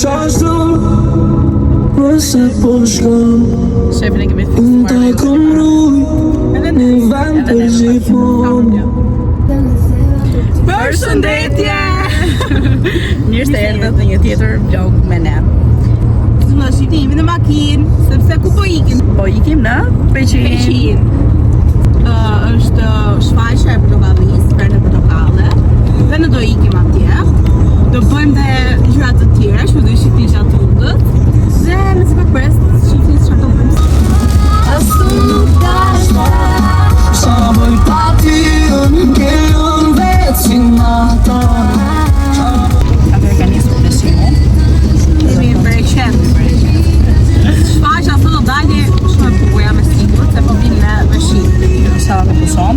Shefin e kemi Përshëndetje! Mirë se erdhët në një tjetër vlog me ne. Në shqipti jemi në makinë, sepse ku po ikim? Po ikim në Peqin. Është shfaqja e portokallisë, për në portokale. Dhe ne do ikim atje. Do bëjmë dhe gjëra të tjera, që do shihni gjatë rrugës. Dhe me sa pak pres, shihni çfarë do bëjmë. Sa bëj pati ke unë vetë si nata. Atër ka njësë për dëshimu. Jemi për e qenë. Shfaqja sot do dalje shumë e bukur, jam e sigurt, se po vinë me veshim. Sa dhe puson.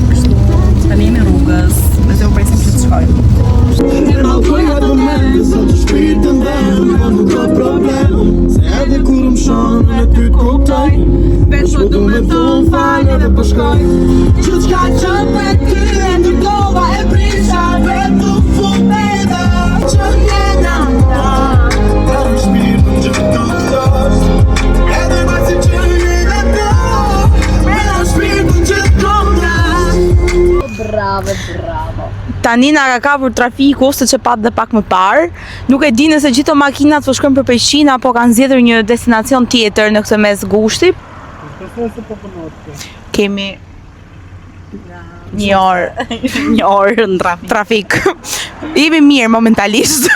Kështu tani jemi rrugës, me se u presim që të shkojmë. Në pojat më mendë, sa të shpirtën dhe nuk ka problem. Se edhe kur më shonë në ty kuptoj. Veç po du me thonë falje dhe po shkoj. Që t'ka që për ty e një dova e prisha vetë fume dhe që njena ta. Për më shpirtën që të kuptosh. Edhe ma si që njena ta. Me në shpirtën që të kuptosh. Bravo. Tani na ka kapur trafiku, se që pat dhe pak më parë. Nuk e di nëse gjithë makinat po shkojnë për Peqin apo kanë zgjedhur një destinacion tjetër në këtë mes gushti. Kemi një orë në trafik. Jemi mirë momentalisht.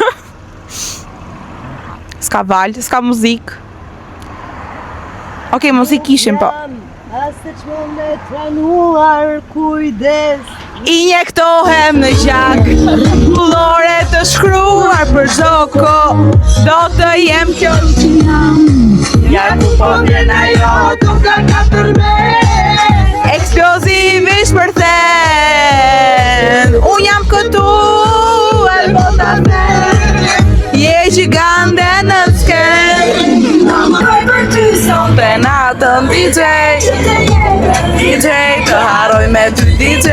S'ka val, s'ka muzik. Okej, muzik kishim po. Asë që me tranuar kujdes. Injektohem në gjak, kullore të shkruar për zoko. Do të jem kjo që jam. Ja ku po vjen ajo toka katër me. Eksplozivisht për them. Unë jam këtu e bota them. Je gjigande në sken. Në mëj për ty son të natën DJ. DJ të haroj me ty DJ.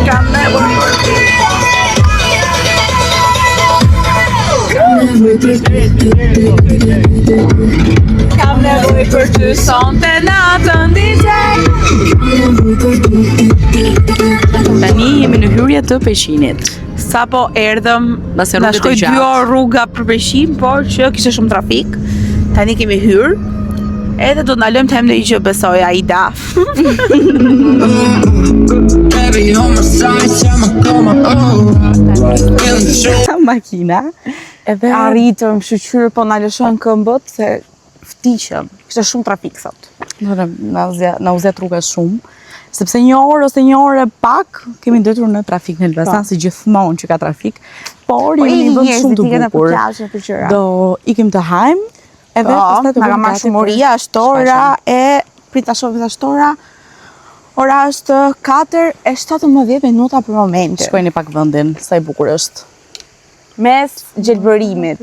Kam nevoj për ty. Kam nevoj për ty son të natën DJ. Tani jemi në hyrje të Peqinit. Sa po erdhëm, na shkoi 2 orë rruga për Peqin, por që kishte shumë trafik. Tani kemi hyrë. Edhe do t'nalojmë të hem në i që besoj Aida. Makina. Edhe arritëm shqyqyrë, po na lëshojnë këmbët, se ftiqëm. Kishte shumë trafik sot. Na uzet rruga shumë. Sepse 1 orë ose 1 orë e pak, kemi ndërtur në trafik në Elbasan, si gjithmonë që ka trafik. Por jemi një vend shumë të bukur. Do ikim të hajmë. Edhe pastaj të bëjmë shumëria, shtora e prita shohim shtora. Ora është 4:17 për momentin. Shkojeni pak vendin, sa i bukur është. Mes gjelbërimit.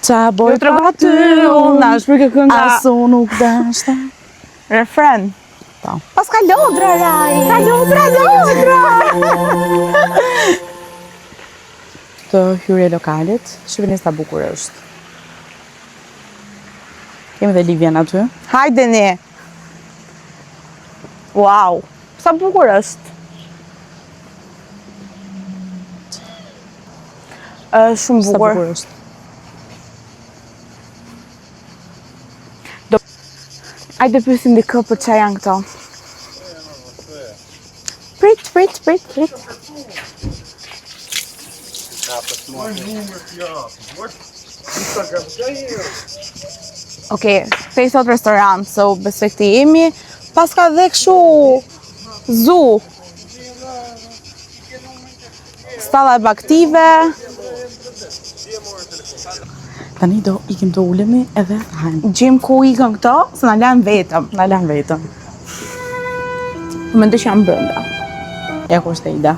Qa boj pa ty, unë nash për këtë kënga. Asu nuk dashta. Refren. Pas ka lodra, Rai. Ka lodra. Të hyrje lokalit, shqipini sa bukur është. Kemi dhe Livjen aty. Hajdeni! Wow! Sa bukur është. Shumë bukur. Sa bukur është. Ajde pyesim dikë për çfarë janë këto. Prit. Okej, te i thot restorant, so besoj këti jemi. Pas ka dhe këshu zu. Stalla e baktive. Tani do ikim të ulemi edhe hajmë. Gjim ku ikën këto, se na lanë vetëm. Më ndë që jam brënda. Ja ku është e Ida.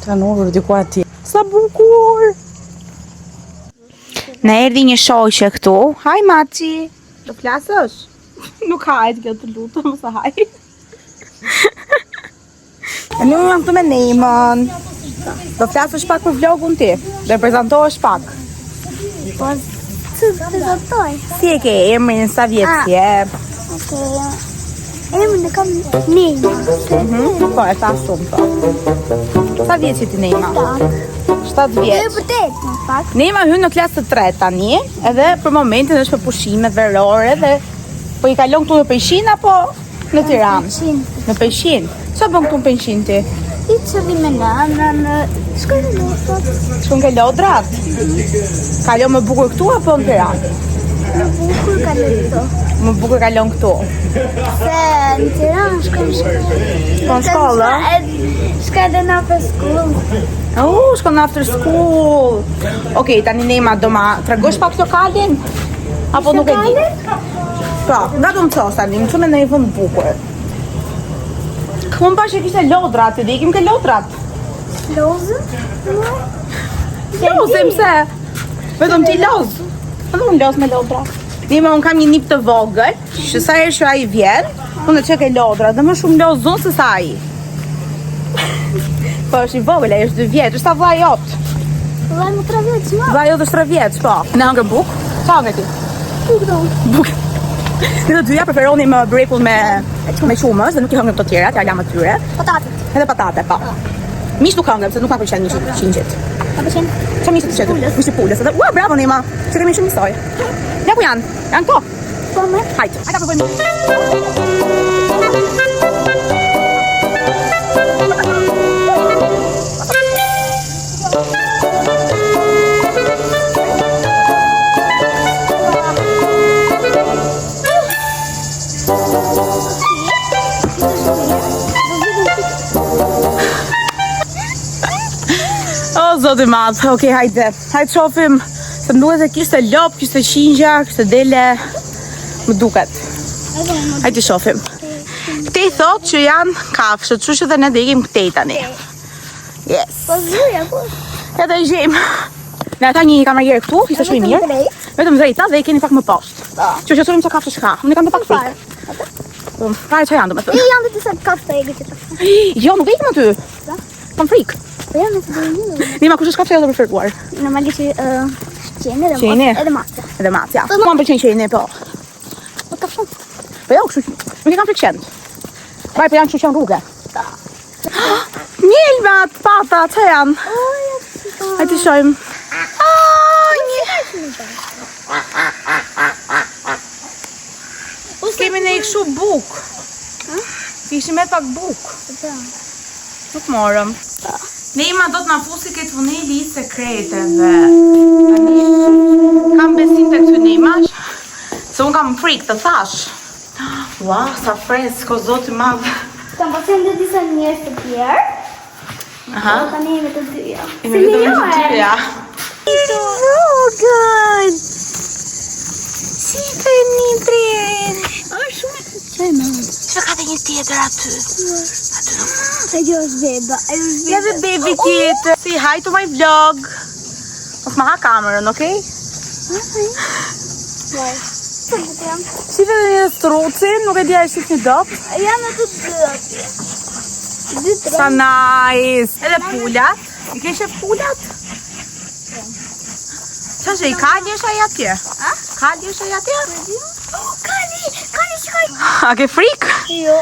Të nërë diku atje. Sa bukur! Në erdi një shoqe këtu. Haj Maci! Do flasësh? Nuk hajt kjo të lutëm, sa haj. E një jam këtu me Neimën. Do flasësh pak për vlogun ti, do e prezantohesh pak. Po, të prezentoj. Si e ke emrin, sa vjeç je? Okej. Emrin e kam Neima. Po, e tha shumë, po. Sa vjeç je ti Neima? 7 E vjeç. vërtet, në fakt. Neima hyn në klasë të 3 tani, edhe për momentin është për pushimet verore dhe po i kalon këtu në Peshin apo në Tiranë? Në Peshin. Çfarë bën këtu në Peshin ti? I që vi me në shkoj në lotët. Shkon ke lodrat? Kalon më bukur këtu apo në Tiranë? Në bukur ka në këto. Më bukur kalon këtu. Se në Tiranë shkoj në shkollë. Po në shkollë? Shkoj edhe në after school. Shkon në after school. Okej, tani Neima do ma tregosh pak lokalin? Apo nuk e di? Po, nga do më thos tani, më çon në një vend bukur. Unë pa që kishte lodrat, ti ikim ke lodrat. Lozën? Lozëm se vetëm ti loz. Edhe unë loz me lodra. Neima, unë kam një nip të vogël, që sa herë që ai vjen, unë e çek e lodra, dhe më shumë loz unë se sa ai. Po është i vogël, ai është 2 vjeç, është sa vllai jot. Vllai më 3 vjeç, ma. Vllai jot është 3 vjeç, po. Në hangër buk? Çfarë hangër ti? Buk. Ne të dyja preferonim brekun me qumës dhe nuk i hëngëm të tjera, t'ja lam atyre. Patatet. Edhe patate, po. Mish nuk hëngëm, se nuk ma pëlqen mishi qingjit. A pëlqen? Çfarë mishi të qetur? Mishi pulës. Edhe, ua, bravo Neima, që kemi shumë misoj. Ja ku janë? Janë këto? Po me? Hajde, hajde provojmë. O, zoti madh, okej, hajde. Hajde shofim, se më duhet se kishte lop, kishte qingja, kishte dele, më duket. Hajde shofim. Këtej thot që janë kafshët, kështu që dhe ne dhe ikim këtej tani. Yes. Po zuja, po. Edhe i gjejmë. Ne ata një kamerjerë këtu, ishte shumë i mirë. Vetëm drejta dhe i keni pak më poshtë. Që që shohim që kafshë shka, unë i kam dhe pak frikë. Pare që janë do me thënë. Janë dhe disa kafshë e gjithë të. Jo, nuk e ikim aty. Kam frikë. Po janë dhe të një. Nima, kush është kafshë e do preferuar? Normalisht qeni dhe Qeni? edhe macja. Edhe macja. Mua më pëlqen qeni, po. Po të shumë. Po jo, kështu nuk e kam frikë qenë. Vaj, po janë kështu që janë rrugë. Mjelmat, pata, që janë? Hajde të shojmë. Kemi ne i kështu buk. Kishim e pak buk. Nuk morëm. Neima do të na fusi këtë funeli i sekreteve. Tani kam besim të këtë Neima, se unë kam frikë të thash. Ua, sa fresko, zoti madh. Kam pasen dhe disa njerëz të tjerë. Aha. Po tani jemi të dyja. Jemi vetëm të dyja. Vogël. Si të një tren. Që ka dhe një tjetër aty? Se kjo është beba. Ja dhe baby tjetër. Si, hi to my vlog. Mos ma ha kamerën, okej? Si dhe një strucin, nuk e dja e shqip një dop. Janë ato dy atje. Dy tre. Sa nice. Edhe pulat. I keshe pulat? Qa që i kalli është aja atje? Kalli është aja atje? Kali shkoj. A ke frikë? Jo.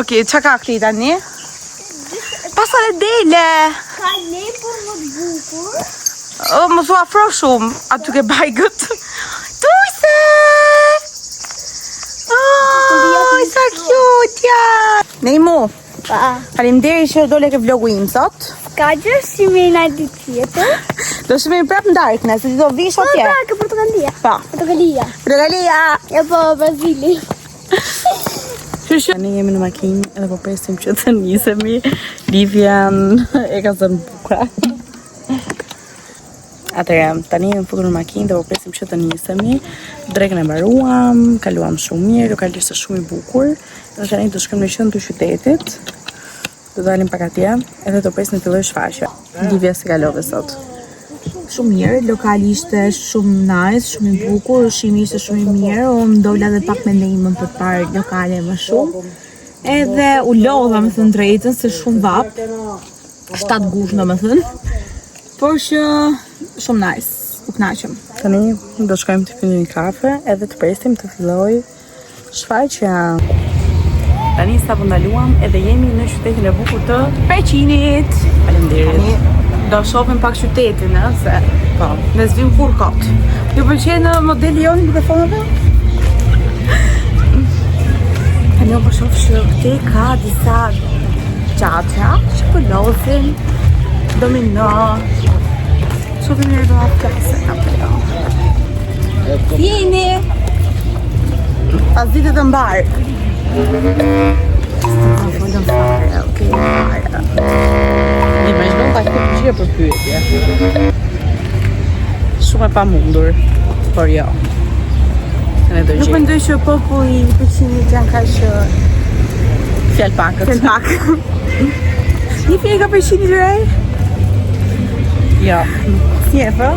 Okej, qa ka këti tani? Pasa dhe dele. Ka lepur më bukur. Më thua afro shumë, aty ke bajgët. Tujse! Oj, sa cute janë! Neimu, faleminderit që dole ke vlogu im sot. Ka gjë si me në ditë tjetër. Do shmejmë prap në darkë, se ti do vish Po atje. pra, ka Portokalia. Pa. Portokalia. Portokalia! Ja po Brazili. Ne jemi në makinë edhe po presim që të nisemi. Livian e ka zënë bukra. Atëherë, tani jemi futur në makinë dhe po presim që të nisemi. Drekën e mbaruam, kaluam shumë mirë, lokalisht është shumë i bukur. Dhe tani do shkojmë në qendër të qytetit. Do dalim pak atje, edhe do presim të filloj shfaqja. Livia si kalove sot. Shumë mirë, lokali ishte shumë nice, shumë i bukur, ushqimi ishte shumë i mirë, unë dola dhe pak me Neimën për të parë lokale më shumë. Edhe u lodha me thënë drejtën se shumë vap. 7 gush në me thënë. Por që shumë nice. U knaqëm. Tani do shkojmë të pinim një kafe edhe të presim të filloj shfaqja. Tani sa po ndaluam edhe jemi në qytetin e bukur të Peqinit. Faleminderit. Do shohim pak qytetin, se po, ne zvim kur kot. Ju pëlqen modeli joni në telefonave? Tani po shoh që këtej ka disa çaça që po lodhin domino. Shohim një do atë kapela. Vini! Pas ditët të mbarë. Folëm fare, okej, fare. Imagjino ta këtë përgjigje për pyetje. Shumë e pamundur, por jo. Ne do Nuk gjejmë. mendoj që populli i Peqinit janë kaq Fjalë pakët. pak. Një fjalë ka Peqinit re? Jo. Si e fë?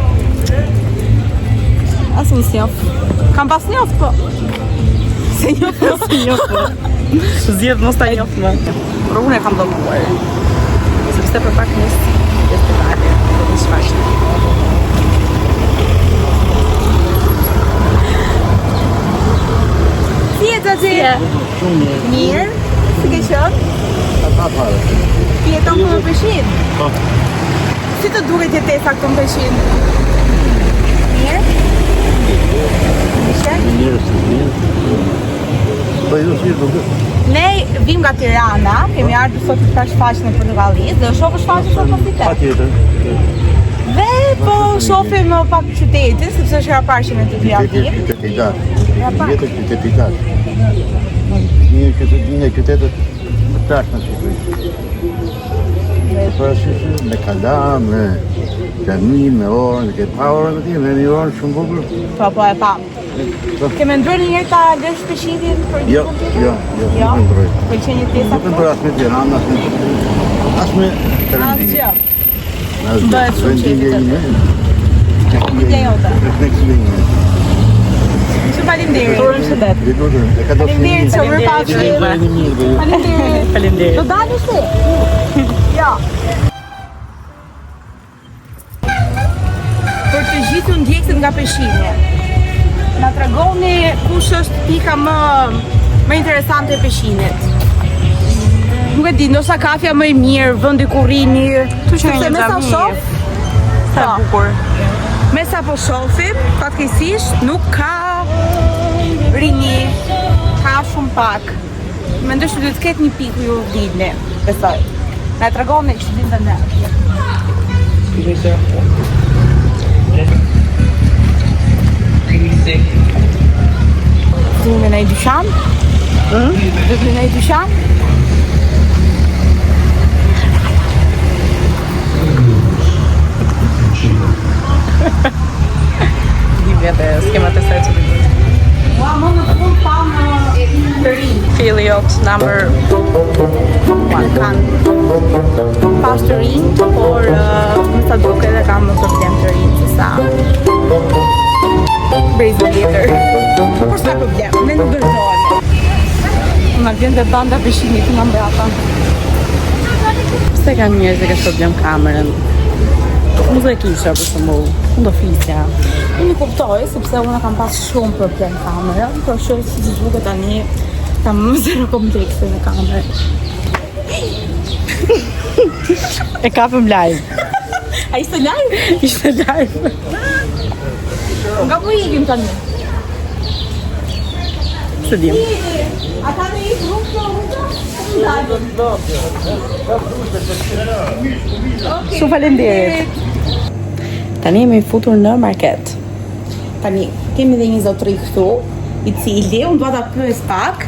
As unë s'njoh. Kam pas njoh, po. Se njoh, Si njohë. Zgjedh mos ta njoh më. Por unë e kam dobbuar. Sepse për pak nis festivale, do të shfaqem. si e të ti? Mirë. Si ke qënë? Si e tonë në Peqin? Po. Si të duket jetesa këtu në Peqin? Mirë? Po ju si duket? Ne vim nga Tirana, kemi ardhur sot për shfaqjen e Portokallisë dhe shohim shfaqjen sot në qytet. Patjetër. Dhe po shohim pak qytetin, sepse është hera parë që ne të vijim. Qyteti i gjatë. Vjetër qyteti i gjatë. Një qytetet më tash në Shqipëri. Përësishë me kala, me gjani, me orë, ke pa orë në ti, me një orë shumë bukur. Po e pam. Ke menduar një herë ta lësh Peqinin për Jo, ditën tjetër? jo, Jo? nuk ndroj. Pëlqen jetesa Nuk ndroj as me Tiranë, as me Perëndim. Asgjë. Asgjë. Bëhet shumë Perëndimi qefi e një. Ideja jote. Refleksive një. Shumë faleminderit. Turëm shëndet. Dhe lutem, e ka dopsi Faleminderit që më pafshi. Faleminderit. Faleminderit. Do dalësh ti? Jo. Për të gjithë ndjekësit nga Peshini, na tregoni kush është pika më interesante e Peshinit. Nuk e di, ndoshta kafja më e mirë, vendi ku rrini, sepse me sa shoh, Sa e bukur. me sa po shohim, fatkeqësisht nuk ka rini, ka shumë pak. Mendoj se duhet të ketë një pikë ku ju dilni, besoj. Na tregoni që dinë ne. Dime në i dyqan? Dime në i dyqan? Di vjetë skemat e saj që të gjithë. Ua, më në fund pa në të rinë. Filiot number 1 Kanë pas të rinë, por më sa duke dhe kam më problem të rinë, se sa brejzë tjetër. Por s'ka problem, ne nuk dërzohemi. Nga vjen dhe banda Peshinit nga mbrapa. Pse kanë njerëz që kanë problem kamerën? Unë do e kisha për shembull, unë do flisja. Unë i kuptoj, sepse unë kam pas shumë problem kamerën, por që si që duke tani, kam më zero komplekse në kamerë. E kapëm live. A ishte live? Ishte live. Nga po ikim tani. Se dim. Ata në ikë Shumë faleminderit. Tani jemi futur në market. Tani, kemi dhe një zotëri këtu, i cili, unë dua ta pyes pak,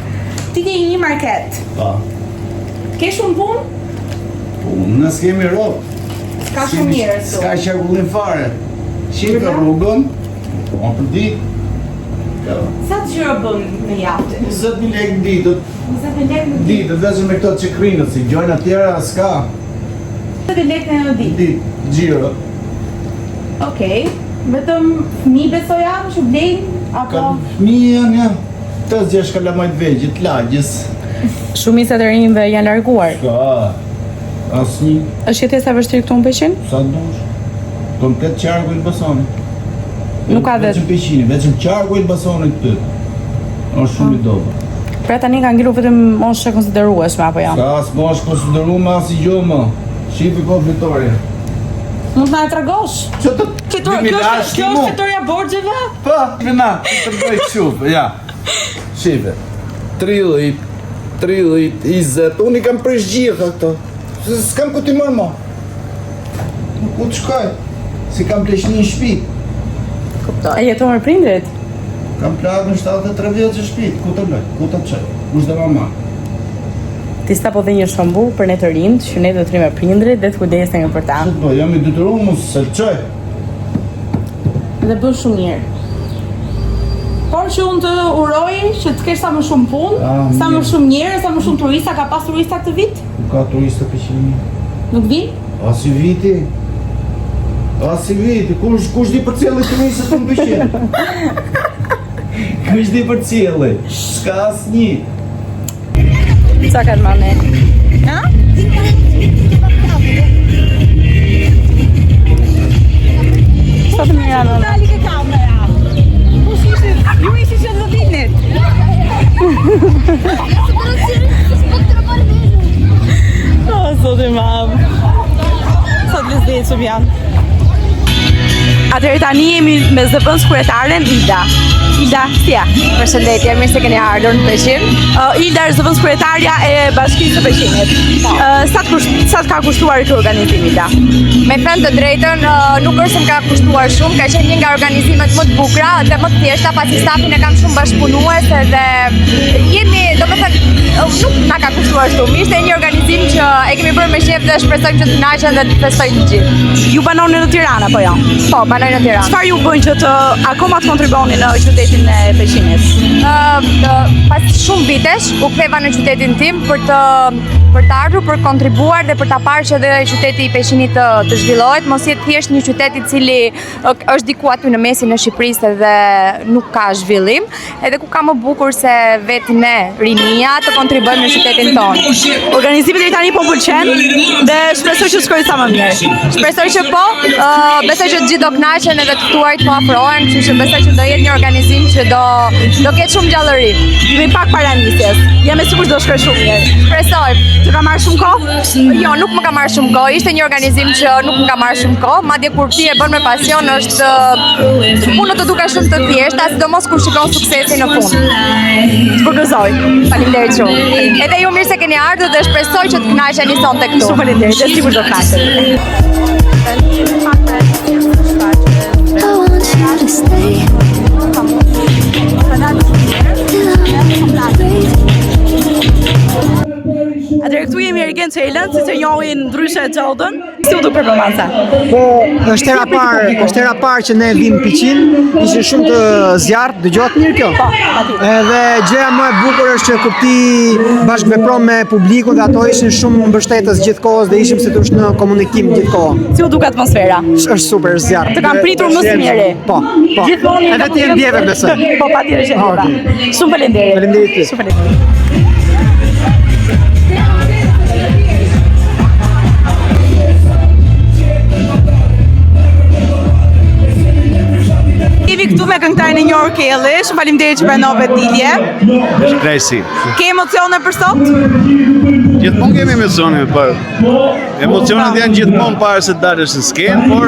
ti ke një market, Pa, ke shumë punë? unë s'kemi ropë. Ka shumë mirë këtu. S'ka qarkullin fare. Shika rrugën, po për ditë. Sa të gjëra bën në javë? 20.000 lekë ditët, 20 lekë në ditë. ditët, vetëm me këto çekrinët, si gjojnë tjera s'ka. 20 lekë në ditë. Ditë, gjiro. Okej. Vetëm fëmijë besoj janë që blejnë apo Ka fëmijë janë, ja. Të zgjesh kalamajt vegjit, lagjës. Shumica e rinjve janë larguar. Ka, asnjë, Është jetesa e vështirë këtu në Peqin? sa dush. Komplet qarku i Elbasanit. Nuk ka vetë. Vetëm Peqini, vetëm qarku i Elbasanit këtu. Është shumë i dobët. Pra tani ka ngelur vetëm moshë konsiderueshme apo jo? Ka as mosh konsideru më as i gjo më. Shipi po Vitoria. Mund na e tregosh? Që të Kjo është fitoria borxheve? Po, vina, të bëj kështu, ja. Shipe. 30, 20, unë i kam presh gjitha këto. S'kam ku t'i mërë mo. Ku të shkoj? Si kam plesh një shpi. A jeton me prindrit? Kam plagë në 73 vjetë që shpi. Ku të loj? Ku të qoj? Kush dhe mama? Ti sta po dhe një shembull për ne të rinjt, që ne do të rrim me prindrit dhe të kujdesemi për ta. Po, jam i detyruar mos se qoj. Dhe bën shumë mirë. Por që unë të uroj që të kesh sa më shumë punë, sa më shumë njerëz, sa më shumë turista, ka pas turista këtë vit? Nuk ka turista Peqini. Nuk vin? As i viti. As i viti. Kush di për cilë turistët të më Peqin? Kush di për cilë? S'ka as një. Sa ka të mane? Ha? Sa të mira në? Dali ke kamera. Ju ishi që në vinit. Sot e mam. Sot lëzdet që janë. Atëherë tani jemi me zëvendës kryetaren Ilda. Ilda, si je? Përshëndetje, mirë se keni ardhur në Peqin. Ilda është zëvendës kryetarja e Bashkisë së Peqinit. Sa të ka kushtuar ky organizim, Ilda? Me thënë të drejtën, nuk është se më ka kushtuar shumë, ka qenë një nga organizimet më të bukura dhe më të thjeshta, pasi stafin e kam shumë bashkëpunues dhe jemi, domethënë, nuk na ka kushtuar shumë. Ishte një organizim që e kemi bërë me shef dhe shpresojmë që të kënaqen dhe të festojnë të gjithë. Ju banoni në Tiranë apo jo? Po, banoj në Tiranë. Çfarë ju bën që të akoma të kontriboni në qytetin e Peqinit? Pas shumë vitesh u ktheva në qytetin tim për të ardhur, për kontribuar dhe për ta parë që dhe qyteti i Peqinit të zhvillohet, mos jetë thjesht një qytet i cili është diku aty në mesin e Shqipërisë dhe nuk ka zhvillim, edhe ku ka më bukur se vetë ne rinia të kontribuojmë në qytetin tonë. Organizimi deri tani po pëlqen dhe shpresoj që shkojë sa më mirë. Shpresoj që po, besoj që të gjithë do kënaqen edhe të ftuarit po afrohen, kështu që besoj që do jetë një organizim që do ketë shumë gjallëri. Jemi pak para nisjes. Jam e sigurt do shkojë shumë mirë. Shpresoj. Të ka marrë shumë kohë? Jo, nuk më ka marrë shumë kohë. Ishte një organizim që nuk më ka marrë shumë kohë, madje kur ti e bën me pasion është punë të duket shumë të thjeshta, sidomos kur shikon suksesin në fund. Të përgëzoj. Faleminderit shumë. Edhe ju mirë se keni ardhur dhe shpresoj që të kënaqeni sonte këtu. Shumë faleminderit, dhe sigurt do kënaqeni. I want you to stay. Atëherë këtu jemi Ergen Çelën, siç e njohin ndryshe Xhodën. Si u duk performanca? Po, është hera parë që ne vim në Peqin, ishte shumë të zjarrt, dëgjohet mirë kjo? Po, patjetër. Edhe gjëja më e bukur është që kur ti bashkëvepron me publikun dhe ato ishin shumë mbështetës gjithkohës dhe ishim si thosh në komunikim gjithkohë. Si u duk atmosfera? Është super zjarrt. Të kam pritur më së miri. Po. Gjithmonë Edhe ti e ndjeve besoj. Po, patjetër që ndjeva. Shumë faleminderit. Faleminderit ty. Shumë faleminderit. Jemi këtu me këngëtarin e njohur Kelly. Shumë faleminderit që pranove dilje. Është krejsi. Ke emocione për sot? Gjithmonë kemi emocione, por emocionet janë gjithmonë para se të dalësh në skenë, por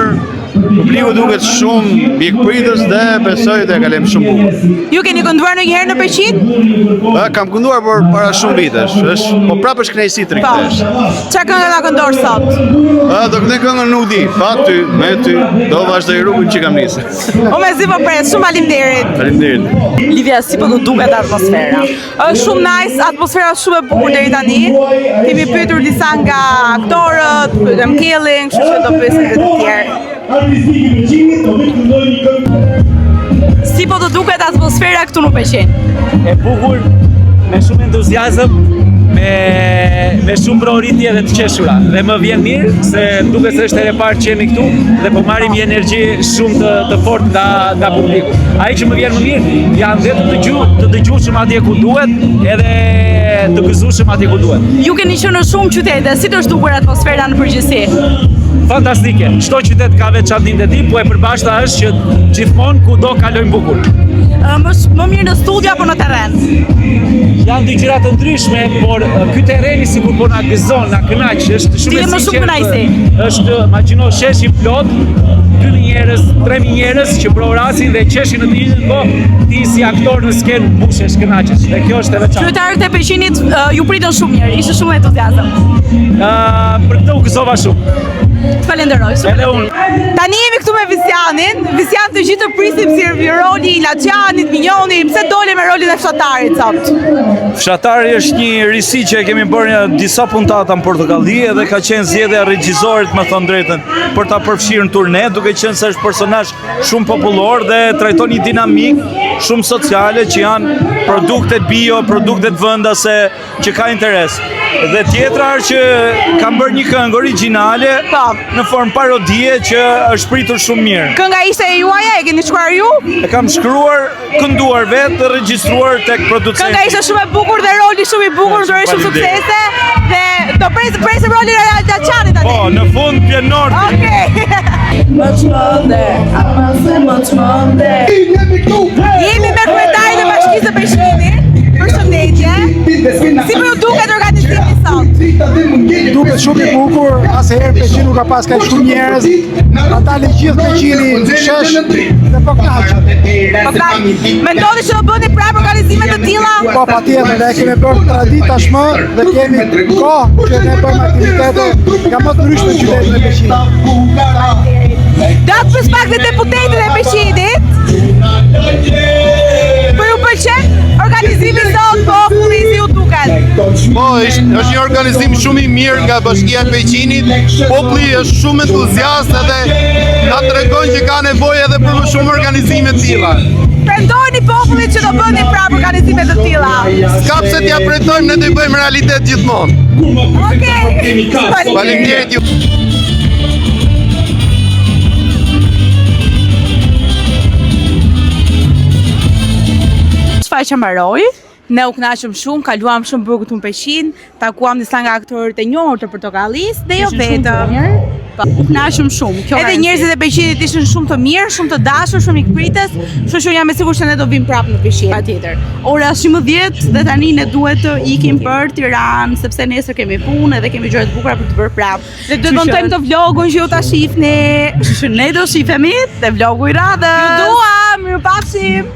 publiku duket shumë mikpritës dhe besoj të e kalem shumë bukur. Ju keni kënduar ndonjëherë në Peqin? Kam kënduar por para shumë vitesh, po prapë është kënaqësi të rikthesh. Çfarë këngë na këndor sot? Do këndoj këngën Nuk di, pa ty, me ty, do vazhdoj rrugën që kam nisë. O me zi po pres, shumë faleminderit. Faleminderit. Livia, si po do duket atmosfera? Është shumë nice, atmosfera është shumë e bukur deri tani. Kemi pyetur disa nga aktorët, pyetëm Kellyn, kështu që do pyesim edhe të tjerë. Si po do duket atmosfera këtu në Peqin? E bukur, me shumë entuziazëm, me shumë proritje dhe të qeshura. Dhe më vjen mirë se duket se është e parë që jemi këtu dhe po marrim një energji shumë të fortë nga publiku. Ai që më vjen më mirë, janë vetë të dëgjueshëm atje ku duhet, edhe të gëzueshëm atje ku duhet. Ju keni qenë në shumë qytete, si të është dukur atmosfera në përgjithësi? Fantastike. Çdo qytet ka vetë çadin e tij, po e përbashkëta është që gjithmonë kudo kalojmë bukur. Më mirë në studio apo në terren? Janë dy gjëra të ndryshme, por ky terreni sikur po na gëzon, na kënaq, është shumë Ti je më shumë kënaqësi. Është, imagjino sheshi plot, 2.000 njerëz, 3.000 njerëz që prorasin dhe qeshin në të njëjtën kohë, ti si aktor në skenë mbushesh, kënaqesh. Dhe kjo është e veçantë. Qytetarët e Peqinit ju pritën shumë mirë, ishte shumë entuziazëm. Për këtë u gëzova shumë. Të falenderoj, super. Edhe unë. Tani jemi këtu me Visianin. Visian të gjithë të prisim si roli i Laçanit, Minjoni, pse dole me rolin e fshatarit sot? Fshatari është një risi që e kemi bërë disa puntata në Portokalli dhe ka qenë zgjedhja e regjisorit, me thënë drejtën, për ta përfshirë në turne, duke qenë se është personazh shumë popullor dhe trajton një dinamik shumë sociale që janë produktet bio, produktet vendase që ka interes. Dhe tjetra është që kam bërë një këngë origjinale në formë parodie që është pritur shumë mirë. Kënga ishte e juaja, e keni shkruar ju? E kam shkruar, kënduar vetë dhe regjistruar tek producenti. Kënga ishte shumë e bukur dhe roli shumë i bukur, do shumë suksese dhe do presim rolin e Laçanit tani. Po, në fund pjenor. Jemi me kryetarin e Bashkisë së Peshqinit. Përshëndetje. Si po ju duket organizimi sot? Duket shumë i bukur, asherë Peqin nuk ka pas kaq shumë njerëz. Ata le gjithë Peqini në shesh dhe po kënaqen. Mendoni që do bëni prapë organizime të tilla? Po patjetër, ne kemi bërë traditë tashmë dhe kemi kohë që ne bëjmë aktivitete nga më të ndryshme në qytetin e Peqinit. Datë për pak dhe deputetin e Peqinit. Po ju pëlqen organizimi sot, po si ju duket? Po, është një organizim shumë i mirë nga Bashkia e Peqinit. Populli është shumë entuziast edhe na tregon që ka nevojë edhe për më shumë organizime të tilla. Prandoni popullit që do bëni prapë organizime të tilla. S'ka pse t'ja pretojmë, ne do i bëjmë realitet gjithmonë. Okej. Faleminderit ju. Çfarë që mbaroi? Ne u kënaqëm shumë, kaluam shumë bukur këtu në Peqin, takuam disa nga aktorët e njohur të Portokallis dhe jo vetëm. U kënaqëm shumë. Edhe njerëzit e Peqinit ishin shumë të mirë, shumë të dashur, shumë ikpritës, kështu që jam e sigurt se ne do vim prapë në Peqin. Patjetër. Ora është 11 dhe tani ne duhet të ikim për Tiranë, sepse nesër kemi punë dhe kemi gjëra të bukura për të bërë prapë. Dhe do të montojmë të vlogun që ju ta shihni. Kështu që ne do shihemi te vlogu i radhës. Ju dua, mirupafshim.